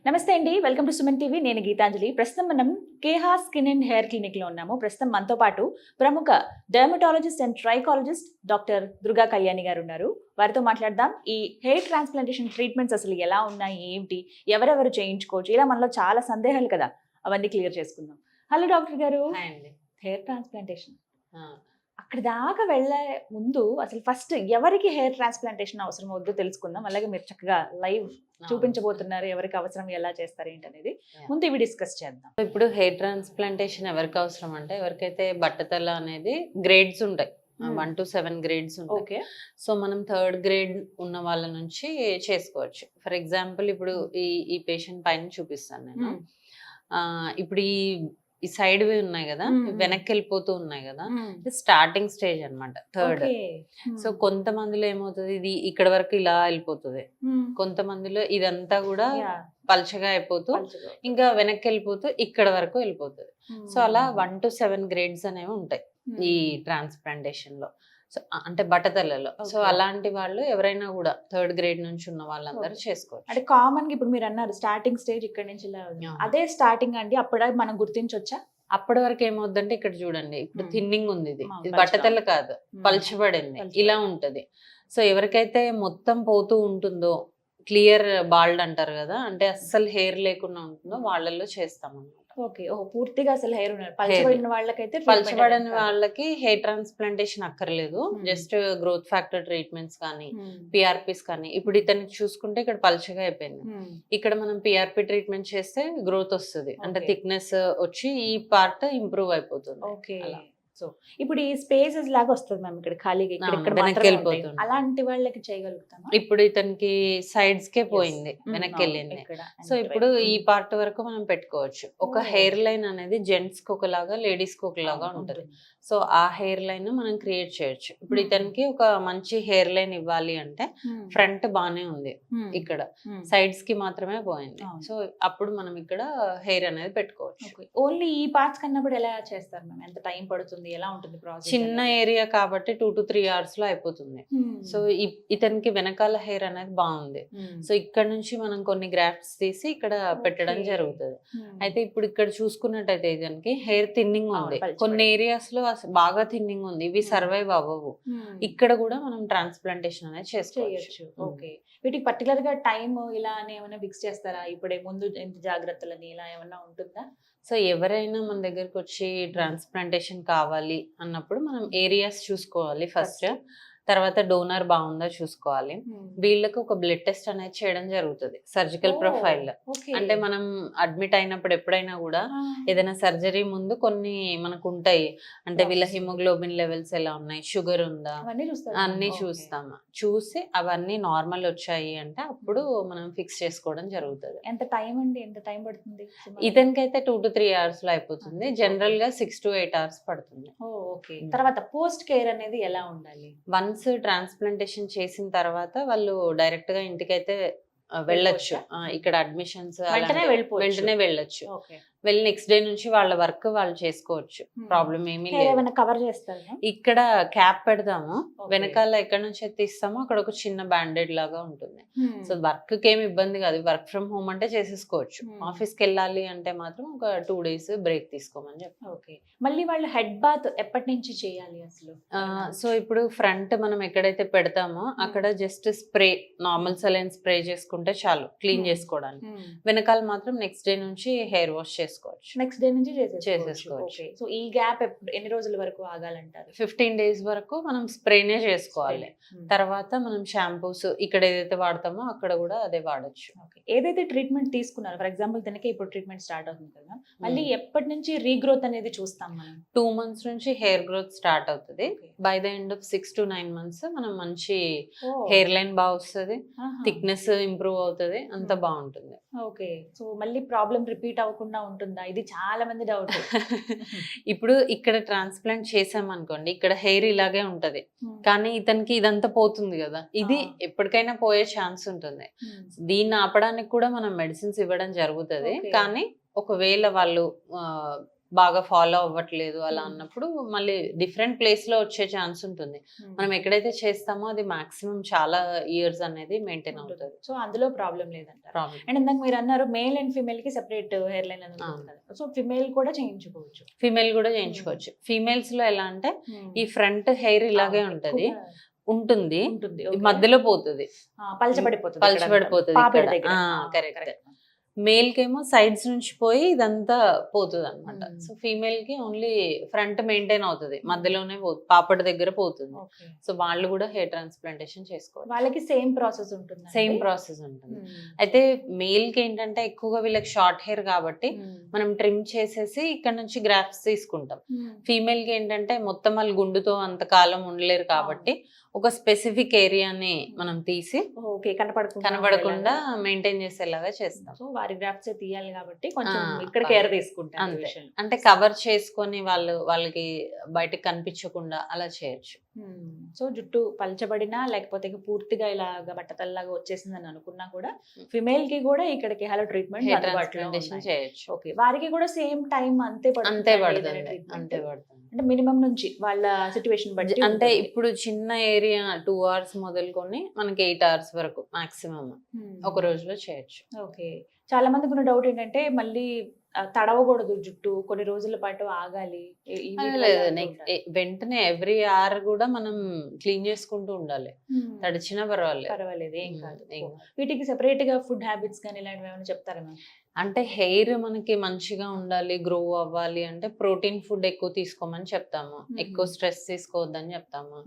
నమస్తే అండి, welcome to Suman TV. నేను గీతాంజలి. ప్రస్తుతం మనం Keha skin and hair clinic లో ఉన్నాము. ప్రస్తుతం మనతో పాటు ప్రముఖ dermatologist and trichologist doctor Durga Kalyani గారు ఉన్నారు. వారితో మాట్లాడదాం. ఈ హెయిర్ ట్రాన్స్ప్లాంటేషన్ ట్రీట్మెంట్స్ అసలు ఎలా ఉన్నాయి, ఏంటి, ఎవరెవరు చేయించుకోవచ్చు, ఇలా మనలో చాలా సందేహాలు కదా, అవన్నీ క్లియర్ చేసుకుందాం. హలో డాక్టర్ గారు. హెయిర్ ట్రాన్స్ప్లాంటేషన్ అక్కడ దాకా వెళ్ళే ముందు అసలు ఫస్ట్ ఎవరికి హెయిర్ ట్రాన్స్ప్లాంటేషన్ అవసరం వద్దో తెలుసుకుందాం. అలాగే మీరు చక్కగా లైవ్ చూపించబోతున్నారు, ఎవరికి అవసరం, ఎలా చేస్తారు ఏంటనేది ముందు ఇవి డిస్కస్ చేద్దాం. ఇప్పుడు హెయిర్ ట్రాన్స్ప్లాంటేషన్ ఎవరికి అవసరం అంటే, ఎవరికైతే బట్టతల అనేది గ్రేడ్స్ ఉంటాయి, 1 to 7 గ్రేడ్స్ ఉంటాయి. సో మనం 3rd గ్రేడ్ ఉన్న వాళ్ళ నుంచి చేసుకోవచ్చు. ఫర్ ఎగ్జాంపుల్ ఇప్పుడు ఈ పేషెంట్ పైన చూపిస్తాను నేను. ఇప్పుడు ఈ సైడ్ వి ఉన్నాయి కదా, వెనక్కి వెళ్ళిపోతూ ఉన్నాయి కదా, స్టార్టింగ్ స్టేజ్ అన్నమాట 3rd. సో కొంతమందిలో ఏమవుతుంది, ఇది ఇక్కడ వరకు ఇలా వెళ్ళిపోతుంది, కొంతమందిలో ఇదంతా కూడా పల్చగా అయిపోతూ ఇంకా వెనక్కి వెళ్ళిపోతూ ఇక్కడ వరకు వెళ్ళిపోతుంది. సో అలా 1 to 7 గ్రేడ్స్ అనేవి ఉంటాయి ఈ ట్రాన్స్ప్లాంటేషన్ లో, సో అంటే బట్టతలలో. సో అలాంటి వాళ్ళు ఎవరైనా కూడా 3rd గ్రేడ్ నుంచి ఉన్న వాళ్ళందరూ చేసుకోవచ్చు. అంటే కామన్ గా ఇప్పుడు మీరు అన్నారు స్టార్టింగ్ స్టేజ్ ఇక్కడ నుంచి అదే స్టార్టింగ్ అండి, అప్పుడే మనం గుర్తించవచ్చా? అప్పటి వరకు ఏమవుద్దంటే, ఇక్కడ చూడండి, ఇప్పుడు థిన్నింగ్ ఉంది, ఇది బట్టతల కాదు, పల్చబడింది, ఇలా ఉంటది. సో ఎవరికైతే మొత్తం పోతూ ఉంటుందో, క్లియర్ బాల్డ్ అంటారు కదా, అంటే అస్సలు హెయిర్ లేకుండా ఉంటుందో వాళ్ళల్లో చేస్తాం అన్నమాట. ఓకే, పూర్తిగా అసలు హెయిర్ పల్చబడిన వాళ్ళకైతే, పల్చబడిన వాళ్ళకి హెయిర్ ట్రాన్స్ప్లాంటేషన్ అక్కర్లేదు. జస్ట్ గ్రోత్ ఫ్యాక్టర్ ట్రీట్మెంట్స్ కానీ, పిఆర్పిస్ కానీ. ఇప్పుడు ఇతనికి చూసుకుంటే ఇక్కడ పల్చగా అయిపోయింది, ఇక్కడ మనం పిఆర్పి ట్రీట్మెంట్ చేస్తే గ్రోత్ వస్తుంది, అంటే థిక్నెస్ వచ్చి ఈ పార్ట్ ఇంప్రూవ్ అయిపోతుంది. ఓకే, సో ఇప్పుడు ఈ స్పేసెస్ లాగా వస్తుంది మ్యామ్, ఇక్కడ ఖాళీగా వెనక్కి వెళ్ళిపోతుంది. అలాంటి వాళ్ళకి చేయగలుగుతాం. ఇప్పుడు ఇతనికి సైడ్స్ కే పోయింది, వెనక్కి వెళ్ళింది. సో ఇప్పుడు ఈ పార్ట్ వరకు మనం పెట్టుకోవచ్చు. ఒక హెయిర్ లైన్ అనేది జెంట్స్ కి ఒకలాగా, లేడీస్ కి ఒకలాగా ఉంటుంది. సో ఆ హెయిర్ లైన్ మనం క్రియేట్ చేయొచ్చు. ఇప్పుడు ఇతనికి ఒక మంచి హెయిర్ లైన్ ఇవ్వాలి అంటే, ఫ్రంట్ బానే ఉంది, ఇక్కడ సైడ్స్ కి మాత్రమే పోయింది. సో అప్పుడు మనం ఇక్కడ హెయిర్ అనేది పెట్టుకోవచ్చు. ఓన్లీ ఈ పార్ట్స్ కన్నప్పుడు ఎలా చేస్తారు మ్యామ్? ఎంత టైం పడుతుంది, ఎలా ఉంటుంది ప్రాసెస్? చిన్న ఏరియా కాబట్టి 2 to 3 hours లో అయిపోతుంది. సో ఇతనికి వెనకాల హెయిర్ అనేది బాగుంది. సో ఇక్కడ నుంచి మనం కొన్ని గ్రాఫ్ట్స్ తీసి ఇక్కడ పెట్టడం జరుగుతుంది. అయితే ఇప్పుడు ఇక్కడ చూసుకున్నట్టయితే ఇతనికి హెయిర్ థిన్నింగ్ ఉంది, కొన్ని ఏరియాస్ లో బాగా థిన్నింగ్ ఉంది, ఇవి సర్వైవ్ అవ్వవు. ఇక్కడ కూడా మనం ట్రాన్స్ప్లాంటేషన్ అనేది చేసుకోవచ్చు. ఓకే, వీటికి పర్టికులర్ గా టైం ఇలా ఏమైనా ఫిక్స్ చేస్తారా? ఇప్పుడే ముందు ఎంత జాగ్రత్తలని ఇలా ఏమైనా ఉంటుందా? సో ఎవరైనా మన దగ్గరకు వచ్చి ట్రాన్స్ప్లాంటేషన్ కావాలి అన్నప్పుడు మనం ఏరియాస్ చూసుకోవాలి ఫస్ట్, తర్వాత డోనర్ బాగుందా చూసుకోవాలి. వీళ్ళకి ఒక బ్లడ్ టెస్ట్ అనేది చేయడం జరుగుతుంది, సర్జికల్ ప్రొఫైల్. అంటే మనం అడ్మిట్ అయినప్పుడు ఎప్పుడైనా కూడా ఏదైనా సర్జరీ ముందు కొన్ని మనకు ఉంటాయి, అంటే వీళ్ళ హిమోగ్లోబిన్ లెవెల్స్ ఎలా ఉన్నాయి, షుగర్ ఉందా, అన్ని చూస్తాము. చూసి అవన్నీ నార్మల్ వచ్చాయి అంటే అప్పుడు మనం ఫిక్స్ చేసుకోవడం జరుగుతుంది. ఎంత టైం అండి, ఎంత టైం పడుతుంది? ఇతనికైతే 2 to 3 hours లో అయిపోతుంది, జనరల్ గా 6 to 8 hours పడుతుంది. ఓకే, తర్వాత పోస్ట్ కేర్ అనేది ఎలా ఉండాలి? వన్స్ ట్రాన్స్ప్లాంటేషన్ చేసిన తర్వాత వాళ్ళు డైరెక్ట్ గా ఇంటికైతే వెళ్ళొచ్చు. ఇక్కడ అడ్మిషన్స్ వెంటనే వెళ్ళొచ్చు, వెళ్ళి నెక్స్ట్ డే నుంచి వాళ్ళ వర్క్ వాళ్ళు చేసుకోవచ్చు, ప్రాబ్లం ఏమీ లేదు. కవర్ చేస్తారు, ఇక్కడ క్యాప్ పెడతాము, వెనకాల ఎక్కడ నుంచి తీస్తామో అక్కడ ఒక చిన్న బ్యాండెడ్ లాగా ఉంటుంది. సో వర్క్ కి ఏమి ఇబ్బంది కాదు, వర్క్ ఫ్రమ్ హోమ్ అంటే చేసేసుకోవచ్చు. ఆఫీస్ కి వెళ్ళాలి అంటే మాత్రం ఒక 2 days బ్రేక్ తీసుకోమని చెప్పి. ఓకే, మళ్ళీ వాళ్ళు హెడ్ బాత్ ఎప్పటి నుంచి చేయాలి అసలు? సో ఇప్పుడు ఫ్రంట్ మనం ఎక్కడైతే పెడతామో అక్కడ just spray, normal saline spray చేసుకుంటే చాలు క్లీన్ చేసుకోవడానికి. వెనకాల మాత్రం నెక్స్ట్ డే నుంచి హెయిర్ వాష్ చేసుకోవచ్చు, నెక్స్ట్ డే నుంచి చేసేసుకోవచ్చు. సో ఈ గ్యాప్ ఎన్ని రోజుల వరకు ఆగాలంటారు? 15 days వరకు మనం స్ప్రేనే చేసుకోవాలి. తర్వాత మనం షాంపూస్ ఇక్కడ ఏదైతే వాడతామో అక్కడ కూడా అదే వాడచ్చు. ఏదైతే ట్రీట్మెంట్ తీసుకున్నారు, ఫర్ ఎగ్జాంపుల్ దీనికి ఇప్పుడు ట్రీట్మెంట్ స్టార్ట్ అవుతుంది కదా, మళ్ళీ ఎప్పటి నుంచి రీగ్రోత్ అనేది చూస్తాం మనం? 2 months నుంచి హెయిర్ గ్రోత్ స్టార్ట్ అవుతుంది. By the end of 6 to 9 months మనం మంచి హెయిర్ లైన్ బాగా వస్తుంది, థిక్నెస్ ఇంప్రూవ్ అవుతుంది, అంత బాగుంటుంది. ఓకే, సో మళ్ళీ ప్రాబ్లం రిపీట్ అవ్వకుండా ఉంటుందా? ఇది చాలా మంది డౌట్. ఇప్పుడు ఇక్కడ ట్రాన్స్ప్లాంట్ చేసాం అనుకోండి, ఇక్కడ హెయిర్ ఇలాగే ఉంటది, కానీ ఇతనికి ఇదంతా పోతుంది కదా, ఇది ఎప్పటికైనా పోయే ఛాన్స్ ఉంటుంది. దీన్ని ఆపడానికి కూడా మనం మెడిసిన్స్ ఇవ్వడం జరుగుతుంది. కానీ ఒకవేళ వాళ్ళు బాగా ఫాలో అవ్వట్లేదు అలా Hmm. అన్నప్పుడు మళ్ళీ డిఫరెంట్ ప్లేస్ లో వచ్చే ఛాన్స్ ఉంటుంది. మనం ఎక్కడైతే చేస్తామో అది మాక్సిమం చాలా ఇయర్స్ అనేది మెయింటైన్ అవుతుంది. సో అందులో ప్రాబ్లం లేదంటారు. ప్రాబ్లం అండ్ ఇందాక మీరు అన్నారు మేల్ అండ్ ఫిమేల్ కి సెపరేట్ హెయిర్ లైన్ అనేది ఉంటుంది కదా, సో ఫిమేల్ కూడా చేయించుకోవచ్చు. ఫీమేల్ కూడా చేయించుకోవచ్చు. ఫీమేల్స్ లో ఎలా అంటే ఈ ఫ్రంట్ హెయిర్ ఇలాగే ఉంటది, ఉంటుంది, ఉంటుంది ఈ మధ్యలో పోతుంది, పలచబడిపోతుంది పలచబడిపోతుంది పాపిడి ఇక్కడ. దగ్గర. కరెక్ట్. మేల్ కేమో సైడ్స్ నుంచి పోయి ఇదంతా పోతుంది అనమాట. Hmm. సో ఫీమేల్ కి ఓన్లీ ఫ్రంట్ మెయింటైన్ అవుతుంది, మధ్యలోనే పాపడి దగ్గర పోతుంది. సో వాళ్ళు కూడా హెయిర్ ట్రాన్స్ప్లాంటేషన్ చేసుకోవాలి. వాళ్ళకి సేమ్ ప్రాసెస్ ఉంటుంది. సేమ్ ప్రాసెస్ ఉంటుంది. అయితే మేల్ కి ఏంటంటే ఎక్కువగా వీళ్ళకి షార్ట్ హెయిర్ కాబట్టి మనం ట్రిమ్ చేసేసి ఇక్కడ నుంచి గ్రాఫ్ట్స్ తీసుకుంటాం. ఫీమేల్ కి ఏంటంటే మొత్తం వాళ్ళు గుండుతో అంతకాలం ఉండలేరు కాబట్టి ఒక స్పెసిఫిక్ ఏరియాని మనం తీసి కనబడకుండా మెయింటైన్ చేసేలాగా చేస్తాం. సో వారి గ్రాఫ్ట్స్ తీయాలి కాబట్టి కొంచెం ఇక్కడ కేర్ తీసుకుంటాం. అంతే, అంటే కవర్ చేసుకొని వాళ్ళకి బయటకు కనిపించకుండా అలా చేయొచ్చు. సో జుట్టు పలచబడినా లేకపోతే పూర్తిగా ఇలాగా బట్టతల్లాగా వచ్చేసిందని అనుకున్నా కూడా ఫిమేల్ కి కూడా ఇక్కడికి హలో ట్రీట్మెంట్ చేయొచ్చు. ఓకే, వారికి కూడా సేమ్ టైం అంతే పడుతుంది. అంటే మినిమం నుంచి వాళ్ళ సిచ్యువేషన్ బట్టి. అంటే ఇప్పుడు చిన్న ఏరియా 2 hours మొదలుకొని మనకి 8 hours వరకు మాక్సిమం ఒక రోజులో చేయొచ్చు. ఓకే, చాలా మందికి ఉన్న డౌట్ ఏంటంటే మళ్ళీ తడవకూడదు జుట్టు, కొన్ని రోజుల పాటు ఆగాలి. వెంటనే ఎవ్రీ hour కూడా మనం క్లీన్ చేసుకుంటూ ఉండాలి, తడిచినా పర్వాలేదు, ఏం కాదు. వీటికి సెపరేట్ గా ఫుడ్ హ్యాబిట్స్ కానీ ఇలాంటివి ఏమైనా చెప్తారా మ్యామ్? అంటే హెయిర్ మనకి మంచిగా ఉండాలి, గ్రో అవ్వాలి అంటే ప్రోటీన్ ఫుడ్ ఎక్కువ తీసుకోమని చెప్తాము, ఎక్కువ స్ట్రెస్ తీసుకోవద్దని చెప్తాము.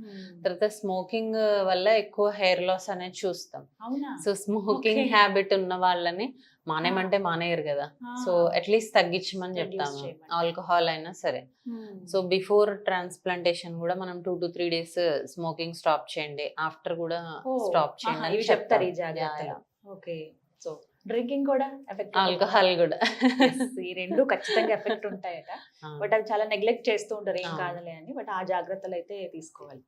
తర్వాత స్మోకింగ్ వల్ల ఎక్కువ హెయిర్ లాస్ అనేది చూస్తాం. సో స్మోకింగ్ హ్యాబిట్ ఉన్న వాళ్ళని మానేమంటే మానేయరు కదా, సో అట్లీస్ట్ తగ్గించమని చెప్తాము, ఆల్కహాల్ అయినా సరే. సో బిఫోర్ ట్రాన్స్ప్లాంటేషన్ కూడా మనం 2 to 3 days స్మోకింగ్ స్టాప్ చేయండి, ఆఫ్టర్ కూడా స్టాప్ చేయండి అని చెప్తారు. ఓకే, సో డ్రింకింగ్ కూడా ఎఫెక్ట్, ఆల్కహాల్ కూడా, ఈ రెండు ఖచ్చితంగా ఎఫెక్ట్ ఉంటాయట. బట్ అది చాలా నెగ్లెక్ట్ చేస్తూ ఉంటారు, ఏం కాదులే అని. బట్ ఆ జాగ్రత్తలు అయితే తీసుకోవాలి.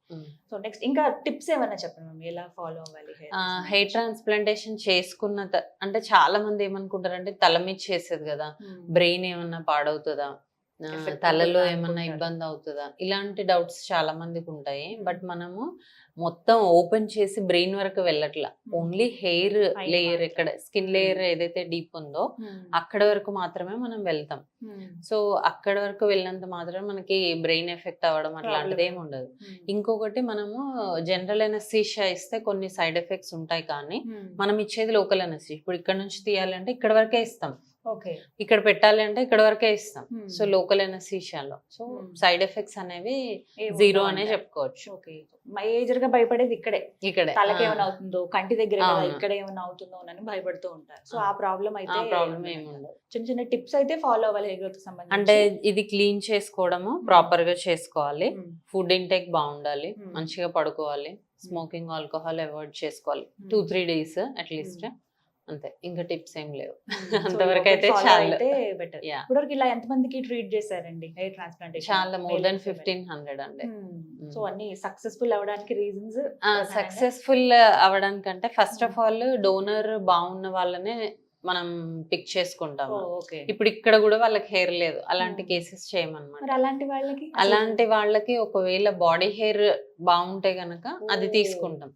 సో నెక్స్ట్ ఇంకా టిప్స్ ఏమైనా చెప్పండి, ఎలా ఫాలో అవ్వాలి హెయిర్ ట్రాన్స్ప్లాంటేషన్ చేసుకున్న అంటే చాలా మంది ఏమనుకుంటారంటే తల మీద చేసేది కదా, బ్రెయిన్ ఏమన్నా పాడవుతుందా, తలలో ఏమన్నా ఇబ్బంది అవుతుందా, ఇలాంటి డౌట్స్ చాలా మందికి ఉంటాయి. బట్ మనము మొత్తం ఓపెన్ చేసి బ్రెయిన్ వరకు వెళ్ళట్లా, ఓన్లీ హెయిర్ లేయర్, ఇక్కడ స్కిన్ లేయర్ ఏదైతే డీప్ ఉందో అక్కడ వరకు మాత్రమే మనం వెళ్తాం. సో అక్కడ వరకు వెళ్ళినంత మాత్రమే మనకి బ్రెయిన్ ఎఫెక్ట్ అవ్వడం అట్లాంటిది ఏమి ఉండదు. ఇంకొకటి, మనము జనరల్ అనెస్థీషియా ఇస్తే కొన్ని సైడ్ ఎఫెక్ట్స్ ఉంటాయి, కానీ మనం ఇచ్చేది లోకల్ అనెస్థీషియా. ఇప్పుడు ఇక్కడ నుంచి తీయాలంటే ఇక్కడ వరకే ఇస్తాం, ఇక్కడ పెట్టాలి అంటే ఇక్కడ వరకే ఇస్తాం. సో లోకల్ అనెస్థీషియాలో సో సైడ్ ఎఫెక్ట్స్ అనేవి 0 అనే చెప్పుకోవచ్చు. మేజర్ గా భయపడేది ఇక్కడే, తలకి ఏమైనా అవుతుందో, కంటి దగ్గర ఇక్కడ ఏమైనా అవుతుందో అని భయపడుతూ ఉంటారు. సో ఆ ప్రాబ్లం అయితే ఏమి ఉండదు. చిన్న చిన్న టిప్స్ అయితే ఫాలో అవ్వాలి హెయిర్ గ్రోత్ సంబంధించి. అంటే ఇది క్లీన్ చేసుకోవడము ప్రాపర్ గా చేసుకోవాలి, ఫుడ్ ఇంటేక్ బాగుండాలి, మంచిగా పడుకోవాలి, స్మోకింగ్ ఆల్కహాల్ అవాయిడ్ చేసుకోవాలి 2-3 days అట్లీస్ట్. అంతే, ఇంకా టిప్స్ ఏం లేవు. అంతవరకు అయితే చాలా బెటర్. ఇప్పటివరకు ఇలా ఎంత మందికి ట్రీట్ చేశారండి హెయిర్ ట్రాన్స్ప్లాంటేషన్? చాలా, మోర్ దెన్ 1500 అండి. సో అన్ని సక్సెస్ఫుల్ అవ్వడానికి రీజన్స్, సక్సెస్ఫుల్ అవ్వడానికంటే ఫస్ట్ ఆఫ్ ఆల్ డోనర్ బాగున్న వాళ్ళనే మనం పిక్ చేసుకుంటాము. ఇప్పుడు ఇక్కడ కూడా వాళ్ళకి హెయిర్ లేదు, అలాంటి కేసెస్ చేయమన్నమాట. అలాంటి వాళ్ళకి ఒకవేళ బాడీ హెయిర్ బాగుంటే గనక అది తీసుకుంటాం.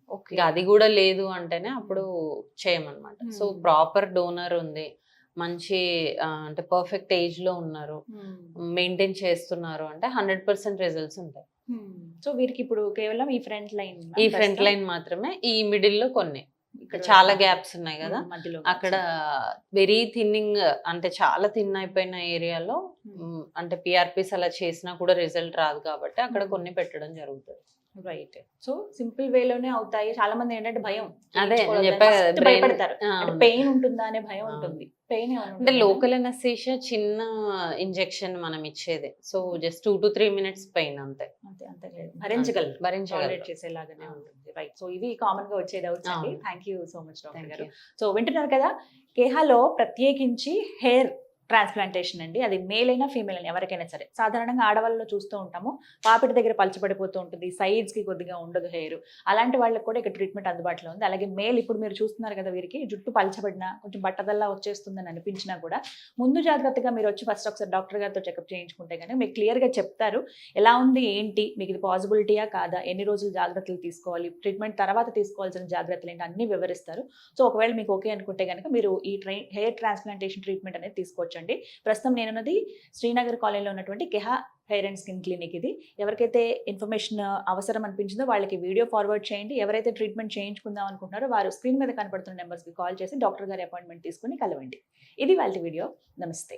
అది కూడా లేదు అంటేనే అప్పుడు చేయమన్నమాట. సో ప్రాపర్ డోనర్ ఉంది, మంచి అంటే పర్ఫెక్ట్ ఏజ్ లో ఉన్నారు, మెయింటైన్ చేస్తున్నారు అంటే 100% రిజల్ట్స్ ఉంటాయి. సో వీరికి ఇప్పుడు కేవలం ఈ ఫ్రంట్ లైన్ మాత్రమే, ఈ మిడిల్ లో కొన్ని చాలా గ్యాప్స్ ఉన్నాయి కదా, అక్కడ వెరీ థిన్నింగ్ అంటే చాలా థిన్ అయిపోయిన ఏరియాలో అంటే పిఆర్పిస్ అలా చేసినా కూడా రిజల్ట్ రాదు కాబట్టి అక్కడ కొన్ని పెట్టడం జరుగుతుంది. రైట్. సో సింపుల్ వేలోనే అవుతాయి. చాలా మంది ఏంటంటే భయం, అదే భయపడతారు, పెయిన్ ఉంటుందా అనే భయం ఉంటుంది. పెయిన్ అంటే లోకల్ అనెస్థీషియా చిన్న ఇంజెక్షన్ మనం ఇచ్చేది, so just 2 to 3 minutes pain అంతే, భరించగలరు చేసేలాగానే ఉంటుంది. రైట్. సో ఇవి కామన్ గా వచ్చే డౌట్స్ అండి. Thank you so much doctor గారు. సో వింటున్నారు కదా, కేహాలో ప్రత్యేకించి హెయిర్ ట్రాన్స్ప్లాంటేషన్ అండి. అది మేల్ అయినా ఫీమేల్ అయినా ఎవరికైనా సరే. సాధారణంగా ఆడవాళ్ళలో చూస్తూ ఉంటాము. పాపిట దగ్గర పలచబడిపోతూ ఉంటుంది. సైడ్స్‌కి కొద్దిగా ఉండదు హెయిర్. అలాంటి వాళ్ళకి కూడా ఇక్కడ ట్రీట్మెంట్ అందుబాటులో ఉంది. అలాగే మేల్ ఇప్పుడు మీరు చూస్తున్నారు కదా, వీరికి జుట్టు పలచబడినా కొంచెం బట్టదల్లా వచ్చేస్తుందని అనిపించినా కూడా ముందు జాగ్రత్తగా మీరు వచ్చి ఫస్ట్ ఒకసారి డాక్టర్ గారితో చెకప్ చేయించుకుంటే కనుక మీకు క్లియర్‌గా చెప్తారు. ఎలా ఉంది, ఏంటి, మీకు ఇది పాసిబిలిటీయా కాదా, ఎన్ని రోజులు జాగ్రత్తలు తీసుకోవాలి, ట్రీట్మెంట్ తర్వాత తీసుకోవాల్సిన జాగ్రత్తలు ఏంటి అన్నీ వివరిస్తారు. సో ఒకవేళ మీకు ఓకే అనుకుంటే కనుక మీరు ఈ హెయిర్ ట్రాన్స్ప్లాంటేషన్ ట్రీట్మెంట్ అనేది తీసుకోవచ్చండి. ప్రస్తుతం నేనున్నది శ్రీనగర్ కాలనీలో ఉన్నటువంటి కెహా హెయిర్ అండ్ స్కిన్ క్లినిక్ ఇది. ఎవరికైతే ఇన్ఫర్మేషన్ అవసరం అనిపించిందో వాళ్ళకి వీడియో ఫార్వర్డ్ చేయండి. ఎవరైతే ట్రీట్మెంట్ చేయించుకుందాం అనుకుంటున్నారో వారు స్క్రీన్ మీద కనపడుతున్న నెంబర్స్కి కాల్ చేసి డాక్టర్ గారి అపాయింట్మెంట్ తీసుకుని కలవండి. ఇది వాళ్ళ వీడియో. నమస్తే.